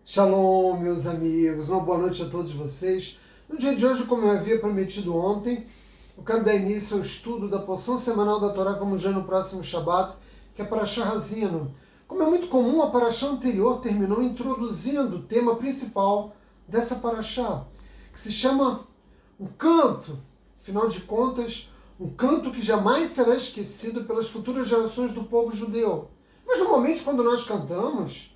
Shalom, meus amigos, uma boa noite a todos vocês. No dia de hoje, como eu havia prometido ontem, eu quero dar início ao estudo da porção semanal da Torá, como já no próximo Shabat, que é Parashá Hazino. Como é muito comum, a Parashá anterior terminou introduzindo o tema principal dessa Parashá, que se chama um canto, afinal de contas, um canto que jamais será esquecido pelas futuras gerações do povo judeu. Mas normalmente quando nós cantamos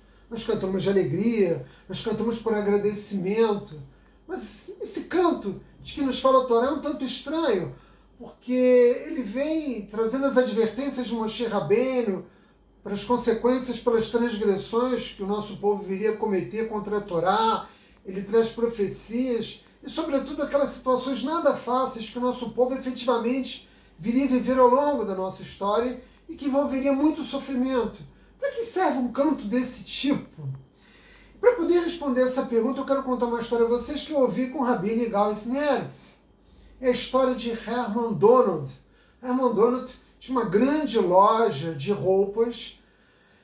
de alegria, nós cantamos por agradecimento. Mas esse canto de que nos fala a Torá é um tanto estranho, porque ele vem trazendo as advertências de Moshe Rabbeinu para as consequências pelas transgressões que o nosso povo viria a cometer contra a Torá. Ele traz profecias e, sobretudo, aquelas situações nada fáceis que o nosso povo efetivamente viria a viver ao longo da nossa história e que envolveria muito sofrimento. Para que serve um canto desse tipo? Para poder responder essa pergunta, eu quero contar uma história a vocês que eu ouvi com Rabbi Igal Snertz. É a história de Herman Donald. Herman Donald tinha uma grande loja de roupas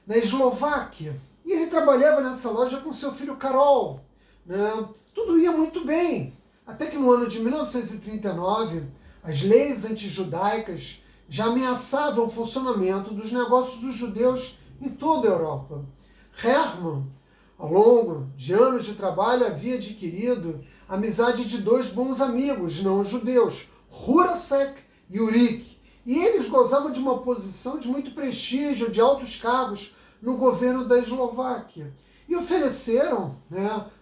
na Eslováquia. E ele trabalhava nessa loja com seu filho Karol. Né? Tudo ia muito bem. Até que no ano de 1939, as leis antijudaicas já ameaçavam o funcionamento dos negócios dos judeus em toda a Europa. Herman, ao longo de anos de trabalho, havia adquirido a amizade de dois bons amigos não judeus, Huracek e Urik, e eles gozavam de uma posição de muito prestígio, de altos cargos no governo da Eslováquia. E ofereceram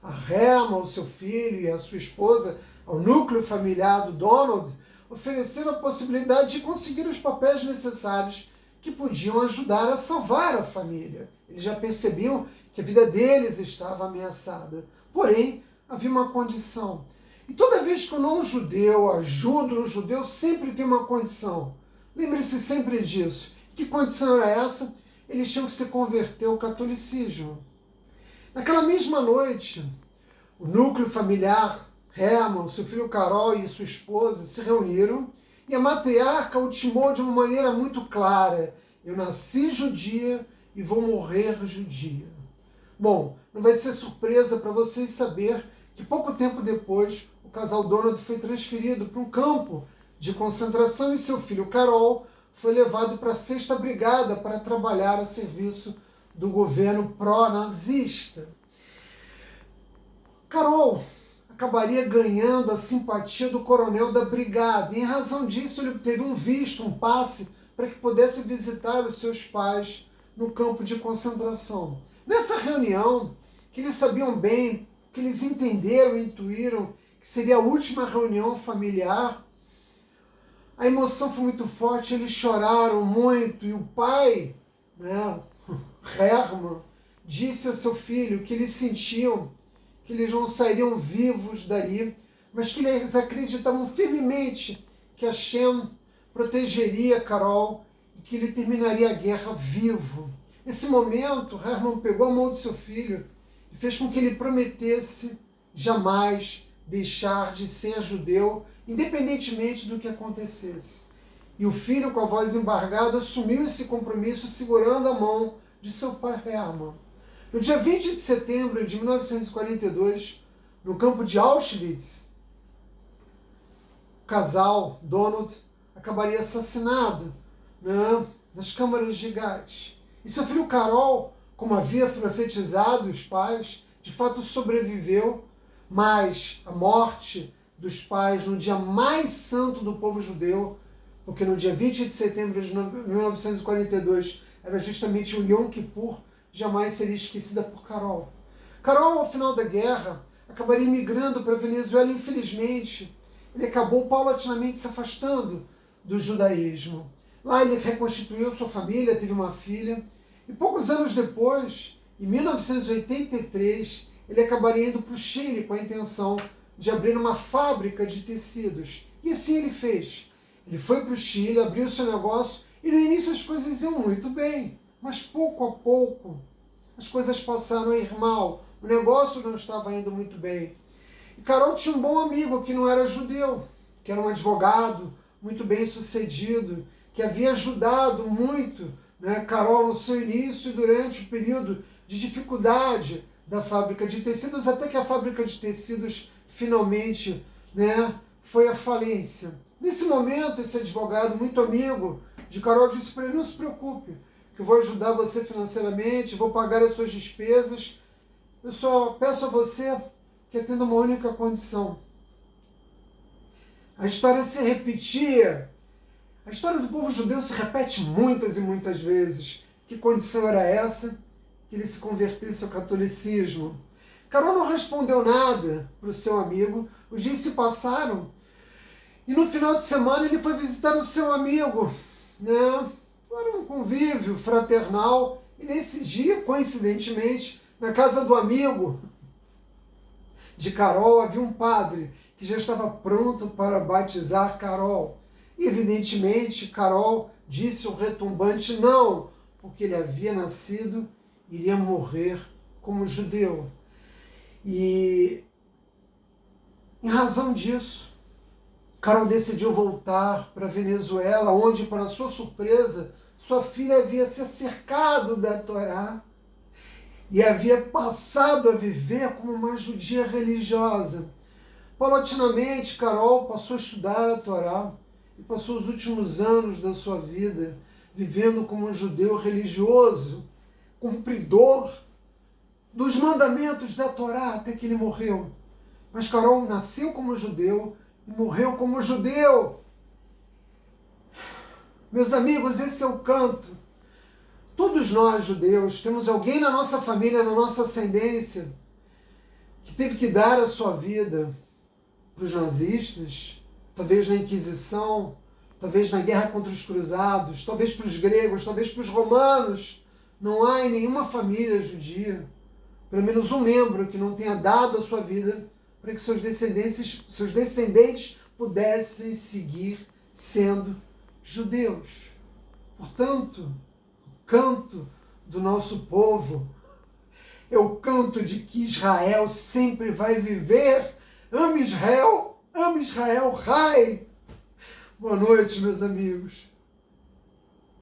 a Herman, o seu filho e a sua esposa, ao núcleo familiar do Donald, ofereceram a possibilidade de conseguir os papéis necessários que podiam ajudar a salvar a família. Eles já percebiam que a vida deles estava ameaçada. Porém, havia uma condição. E toda vez que um não-judeu ajuda um judeu, sempre tem uma condição. Lembre-se sempre disso. Que condição era essa? Eles tinham que se converter ao catolicismo. Naquela mesma noite, o núcleo familiar, Herman, seu filho Karol e sua esposa, se reuniram e a matriarca ultimou de uma maneira muito clara: eu nasci judia e vou morrer judia. Bom, não vai ser surpresa para vocês saber que pouco tempo depois o casal Donald foi transferido para um campo de concentração e seu filho Karol foi levado para a 6ª Brigada para trabalhar a serviço do governo pró-nazista. Karol acabaria ganhando a simpatia do coronel da brigada. E em razão disso, ele teve um visto, um passe, para que pudesse visitar os seus pais no campo de concentração. Nessa reunião, que eles sabiam bem, que eles entenderam e intuíram que seria a última reunião familiar, a emoção foi muito forte, eles choraram muito, e o pai, Herman, disse a seu filho que eles sentiam que eles não sairiam vivos dali, mas que eles acreditavam firmemente que Hashem protegeria Karol e que ele terminaria a guerra vivo. Nesse momento, Herman pegou a mão de seu filho e fez com que ele prometesse jamais deixar de ser judeu, independentemente do que acontecesse. E o filho, com a voz embargada, assumiu esse compromisso segurando a mão de seu pai Herman. No dia 20 de setembro de 1942, no campo de Auschwitz, o casal Donald acabaria assassinado nas câmaras de gás. E seu filho Karol, como havia profetizado os pais, de fato sobreviveu, mas a morte dos pais no dia mais santo do povo judeu, porque no dia 20 de setembro de 1942 era justamente o Yom Kippur, jamais seria esquecida por Karol. Karol, ao final da guerra, acabaria migrando para a Venezuela. Infelizmente, ele acabou paulatinamente se afastando do judaísmo. Lá ele reconstituiu sua família, teve uma filha, e poucos anos depois, em 1983, ele acabaria indo para o Chile com a intenção de abrir uma fábrica de tecidos. E assim ele fez. Ele foi para o Chile, abriu seu negócio, e no início as coisas iam muito bem. Mas pouco a pouco as coisas passaram a ir mal. O negócio não estava indo muito bem. E Karol tinha um bom amigo que não era judeu, que era um advogado muito bem sucedido, que havia ajudado muito Karol no seu início e durante o período de dificuldade da fábrica de tecidos, até que a fábrica de tecidos finalmente, né, foi à falência. Nesse momento, esse advogado, muito amigo de Carol, disse para ele: não se preocupe, que eu vou ajudar você financeiramente, vou pagar as suas despesas. Eu só peço a você que atenda uma única condição. A história se repetia. A história do povo judeu se repete muitas e muitas vezes. Que condição era essa? Que ele se convertesse ao catolicismo. Carol não respondeu nada para o seu amigo. Os dias se passaram e no final de semana ele foi visitar o seu amigo, né? Era um convívio fraternal e nesse dia, coincidentemente, na casa do amigo de Carol havia um padre que já estava pronto para batizar Carol. E evidentemente Carol disse o retumbante não, porque ele havia nascido e iria morrer como judeu. E em razão disso, Carol decidiu voltar para a Venezuela, onde, para sua surpresa, sua filha havia se cercado da Torá e havia passado a viver como uma judia religiosa. Paulatinamente, Carol passou a estudar a Torá e passou os últimos anos da sua vida vivendo como um judeu religioso, cumpridor dos mandamentos da Torá até que ele morreu. Mas Carol nasceu como judeu e morreu como judeu. Meus amigos, esse é o canto. Todos nós, judeus, temos alguém na nossa família, na nossa ascendência, que teve que dar a sua vida para os nazistas, talvez na Inquisição, talvez na guerra contra os cruzados, talvez para os gregos, talvez para os romanos. Não há em nenhuma família judia pelo menos um membro que não tenha dado a sua vida para que seus descendentes pudessem seguir sendo judeus. Portanto, o canto do nosso povo é o canto de que Israel sempre vai viver. Ame Israel, Rai! Boa noite, meus amigos.